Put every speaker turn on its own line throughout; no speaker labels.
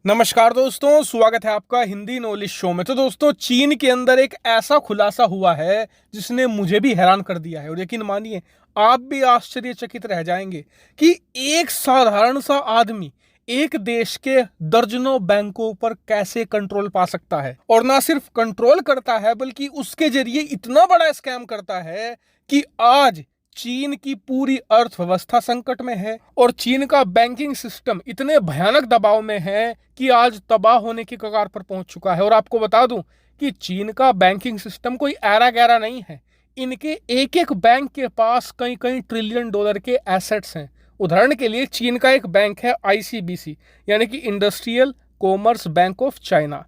नमस्कार दोस्तों, स्वागत है आपका हिंदी नॉलेज शो में। तो दोस्तों, चीन के अंदर एक ऐसा खुलासा हुआ है जिसने मुझे भी हैरान कर दिया है और यकीन मानिए आप भी आश्चर्यचकित रह जाएंगे कि एक साधारण सा आदमी एक देश के दर्जनों बैंकों पर कैसे कंट्रोल पा सकता है। और ना सिर्फ कंट्रोल करता है बल्कि उसके जरिए इतना बड़ा स्कैम करता है कि आज चीन की पूरी अर्थव्यवस्था संकट में है और चीन का बैंकिंग सिस्टम इतने भयानक दबाव में है कि आज तबाह होने की कगार पर पहुंच चुका है। और आपको बता दूं कि चीन का बैंकिंग सिस्टम कोई ऐरा गैरा नहीं है। इनके एक एक बैंक के पास कई कई ट्रिलियन डॉलर के एसेट्स हैं। उदाहरण के लिए चीन का एक बैंक है आईसीबीसी, यानी कि industrial commerce bank of China.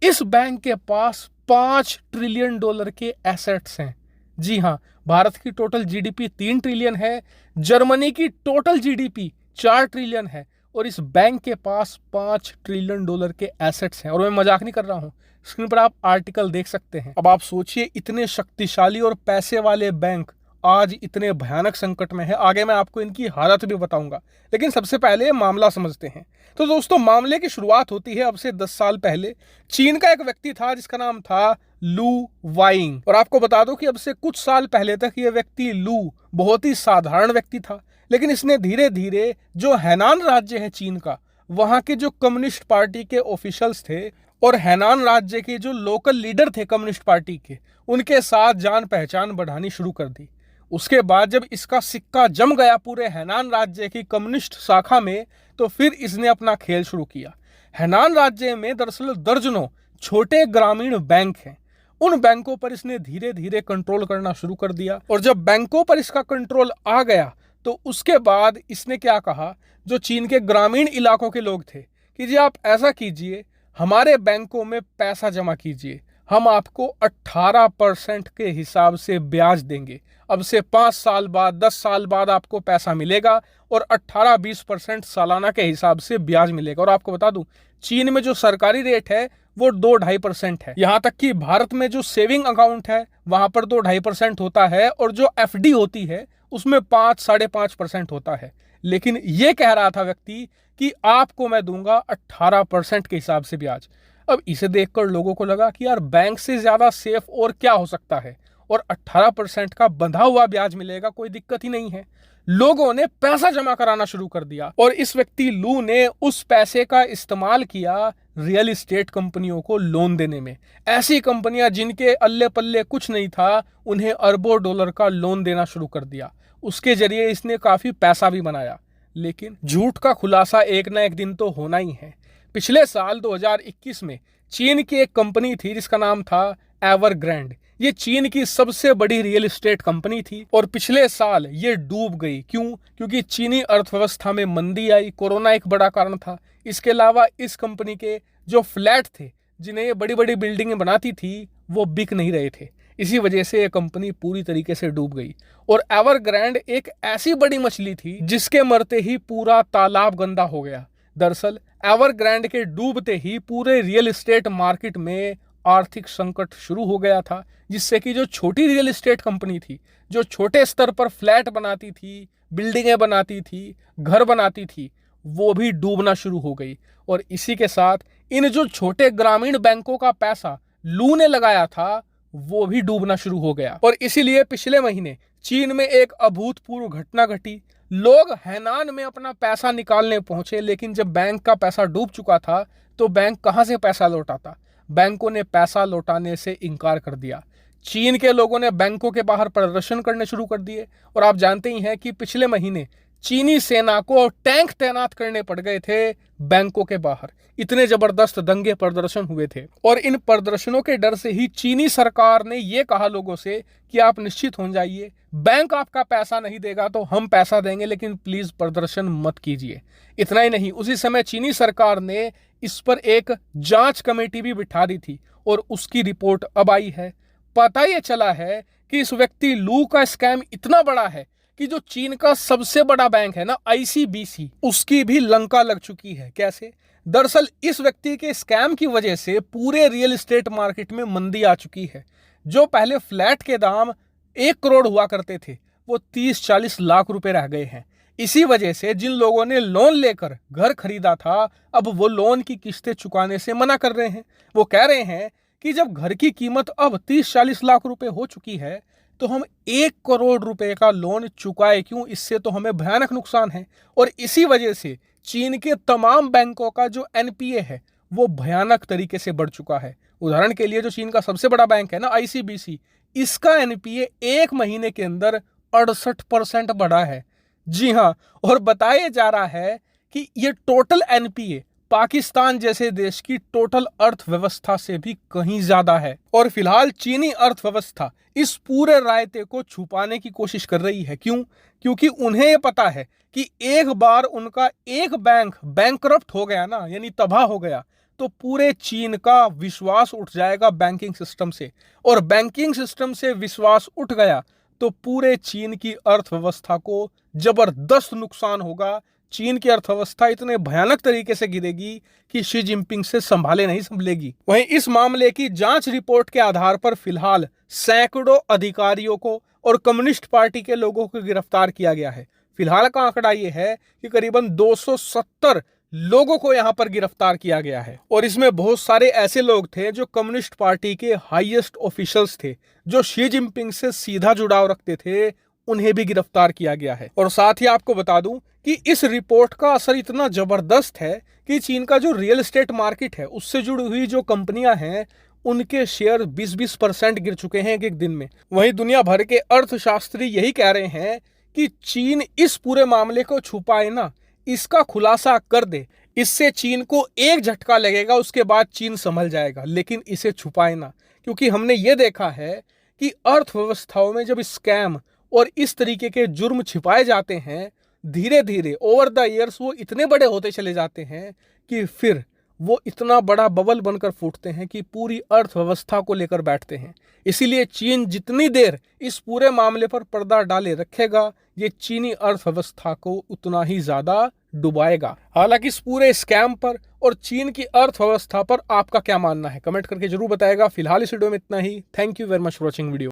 इस बैंक के पास 5 ट्रिलियन डॉलर के एसेट्स हैं। जी हाँ, भारत की टोटल जीडीपी 3 ट्रिलियन है, जर्मनी की टोटल जीडीपी 4 ट्रिलियन है और इस बैंक के पास 5 ट्रिलियन डॉलर के एसेट्स हैं। और मैं मजाक नहीं कर रहा हूँ, स्क्रीन पर आप आर्टिकल देख सकते हैं। अब आप सोचिए, इतने शक्तिशाली और पैसे वाले बैंक आज इतने भयानक संकट में है। आगे मैं आपको इनकी हालत भी बताऊंगा, लेकिन सबसे पहले मामला समझते हैं। तो दोस्तों, मामले की शुरुआत होती है अब से 10 साल पहले। चीन का एक व्यक्ति था जिसका नाम था लू वाइंग। और आपको बता दो कि अब से कुछ साल पहले तक ये व्यक्ति लू बहुत ही साधारण व्यक्ति था, लेकिन इसने धीरे धीरे जो हैनान राज्य है चीन का, वहां के जो कम्युनिस्ट पार्टी के ऑफिशियल्स थे और हैनान राज्य के जो लोकल लीडर थे कम्युनिस्ट पार्टी के, उनके साथ जान पहचान बढ़ानी शुरू कर दी। उसके बाद जब इसका सिक्का जम गया पूरे हैनान राज्य की कम्युनिस्ट शाखा में, तो फिर इसने अपना खेल शुरू किया। हैनान राज्य में दरअसल दर्जनों छोटे ग्रामीण बैंक हैं। उन बैंकों पर इसने धीरे धीरे कंट्रोल करना शुरू कर दिया। और जब बैंकों पर इसका कंट्रोल आ गया तो उसके बाद इसने क्या कहा, जो चीन के ग्रामीण इलाकों के लोग थे, कि जी आप ऐसा कीजिए, हमारे बैंकों में पैसा जमा कीजिए, हम आपको 18% के हिसाब से ब्याज देंगे। अब से 5 साल बाद 10 साल बाद आपको पैसा मिलेगा और 18-20% सालाना के हिसाब से ब्याज मिलेगा। और आपको बता दूं, चीन में जो सरकारी रेट है वो 2-2.5% है। यहां तक कि भारत में जो सेविंग अकाउंट है वहां पर 2-2.5% होता है और जो एफडी होती है उसमें 5-5.5% होता है। लेकिन ये कह रहा था व्यक्ति कि आपको मैं दूंगा 18% के हिसाब से ब्याज। अब इसे देखकर लोगों को लगा कि यार बैंक से ज्यादा सेफ और क्या हो सकता है, और 18% का बंधा हुआ ब्याज मिलेगा, कोई दिक्कत ही नहीं है। लोगों ने पैसा जमा कराना शुरू कर दिया और इस व्यक्ति लू ने उस पैसे का इस्तेमाल किया रियल एस्टेट कंपनियों को लोन देने में। ऐसी कंपनियां जिनके अल्ले पल्ले कुछ नहीं था, उन्हें अरबों डॉलर का लोन देना शुरू कर दिया। उसके जरिए इसने काफी पैसा भी बनाया। लेकिन झूठ का खुलासा एक ना एक दिन तो होना ही है। पिछले साल 2021 में चीन की एक कंपनी थी जिसका नाम था एवरग्रैंड। ये चीन की सबसे बड़ी रियल एस्टेट कंपनी थी और पिछले साल ये डूब गई। क्यों? क्योंकि चीनी अर्थव्यवस्था में मंदी आई, कोरोना एक बड़ा कारण था। इसके अलावा इस कंपनी के जो फ्लैट थे, जिन्हें ये बड़ी बड़ी बिल्डिंगें बनाती थी, वो बिक नहीं रहे थे। इसी वजह से ये कंपनी पूरी तरीके से डूब गई। और एवरग्रैंड एक ऐसी बड़ी मछली थी जिसके मरते ही पूरा तालाब गंदा हो गया। दरअसल एवरग्रैंड के डूबते ही पूरे रियल एस्टेट मार्केट में आर्थिक संकट शुरू हो गया था, जिससे कि जो छोटी रियल एस्टेट कंपनी थी, जो छोटे स्तर पर फ्लैट बनाती थी, बिल्डिंगें बनाती थी, घर बनाती थी, वो भी डूबना शुरू हो गई। और इसी के साथ इन जो छोटे ग्रामीण बैंकों का पैसा लू ने लगाया था, वो भी डूबना शुरू हो गया। और इसीलिए पिछले महीने चीन में एक अभूतपूर्व घटना घटी। लोग हैनान में अपना पैसा निकालने पहुंचे, लेकिन जब बैंक का पैसा डूब चुका था तो बैंक कहां से पैसा लौटाता? बैंकों ने पैसा लौटाने से इनकार कर दिया। चीन के लोगों ने बैंकों के बाहर प्रदर्शन करने शुरू कर दिए। और आप जानते ही हैं कि पिछले महीने चीनी सेना को टैंक तैनात करने पड़ गए थे बैंकों के बाहर। इतने जबरदस्त दंगे प्रदर्शन हुए थे। और इन प्रदर्शनों के डर से ही चीनी सरकार ने यह कहा लोगों से कि आप निश्चित हो जाइए, बैंक आपका पैसा नहीं देगा तो हम पैसा देंगे, लेकिन प्लीज प्रदर्शन मत कीजिए। इतना ही नहीं, उसी समय चीनी सरकार ने इस पर एक जांच कमेटी भी बिठा दी थी और उसकी रिपोर्ट अब आई है। पता ये चला है कि इस व्यक्ति लू का स्कैम इतना बड़ा है कि जो चीन का सबसे बड़ा बैंक है ना, आईसीबीसी, उसकी भी लंका लग चुकी है। कैसे? दरअसल इस व्यक्ति के स्कैम की वजह से पूरे रियल एस्टेट मार्केट में मंदी आ चुकी है। जो पहले फ्लैट के दाम 1 करोड़ हुआ करते थे, वो 30-40 लाख रुपए रह गए हैं। इसी वजह से जिन लोगों ने लोन लेकर घर खरीदा था, अब वो लोन की किस्तें चुकाने से मना कर रहे हैं। वो कह रहे हैं कि जब घर की कीमत अब 30-40 लाख रुपए हो चुकी है तो हम 1 करोड़ रुपए का लोन चुकाए क्यों, इससे तो हमें भयानक नुकसान है। और इसी वजह से चीन के तमाम बैंकों का जो एनपीए है वो भयानक तरीके से बढ़ चुका है। उदाहरण के लिए जो चीन का सबसे बड़ा बैंक है ना, आईसीबीसी, इसका एनपीए 1 महीने के अंदर 68% बढ़ा है। जी हाँ, और बताया जा रहा है कि ये टोटल एनपीए पाकिस्तान जैसे देश की टोटल अर्थव्यवस्था से भी कहीं ज्यादा है। और फिलहाल चीनी अर्थव्यवस्था इस पूरे रायते को छुपाने की कोशिश कर रही है। क्यों? क्योंकि उन्हें ये पता है कि एक बार उनका एक बैंक बैंकरप्ट हो गया ना, यानी तबाह हो गया, तो पूरे चीन का विश्वास उठ जाएगा बैंकिंग सिस्टम से। और बैंकिंग सिस्टम से विश्वास उठ गया तो पूरे चीन की अर्थव्यवस्था को जबरदस्त नुकसान होगा। चीन की अर्थव्यवस्था इतने भयानक तरीके से गिरेगी कि शी जिनपिंग से संभाले नहीं संभलेगी। वहीं इस मामले की जांच रिपोर्ट के आधार पर फिलहाल सैकड़ों अधिकारियों को और कम्युनिस्ट पार्टी के लोगों को गिरफ्तार किया गया है। फिलहाल का आंकड़ा यह है कि करीबन 270 लोगों को यहां पर गिरफ्तार किया गया है। और इसमें बहुत सारे ऐसे लोग थे जो कम्युनिस्ट पार्टी के हाईएस्ट ऑफिशियल्स थे, जो शी जिनपिंग से सीधा जुड़ाव रखते थे, उन्हें भी गिरफ्तार किया गया है। और साथ ही आपको बता दूं कि इस रिपोर्ट का असर इतना जबरदस्त है कि चीन का जो रियल एस्टेट मार्केट है उससे जुड़ी हुई जो कंपनियां हैं उनके शेयर 20-20% गिर चुके हैं एक एक दिन में। वहीं दुनिया भर के अर्थशास्त्री यही कह रहे हैं कि चीन इस पूरे मामले को छुपाए ना, इसका खुलासा कर दे, इससे चीन को एक झटका लगेगा, उसके बाद चीन संभल जाएगा। लेकिन इसे छुपाए ना, क्योंकि हमने ये देखा है कि अर्थव्यवस्थाओं में जब स्कैम और इस तरीके के जुर्म छिपाए जाते हैं, धीरे धीरे ओवर द ईयर्स वो इतने बड़े होते चले जाते हैं कि फिर वो इतना बड़ा बबल बनकर फूटते हैं कि पूरी अर्थव्यवस्था को लेकर बैठते हैं। इसीलिए चीन जितनी देर इस पूरे मामले पर पर्दा डाले रखेगा, ये चीनी अर्थव्यवस्था को उतना ही ज्यादा डुबाएगा। हालांकि इस पूरे स्कैम पर और चीन की अर्थव्यवस्था पर आपका क्या मानना है, कमेंट करके जरूर बताएगा। फिलहाल इस वीडियो में इतना ही। Thank you very much for watching video.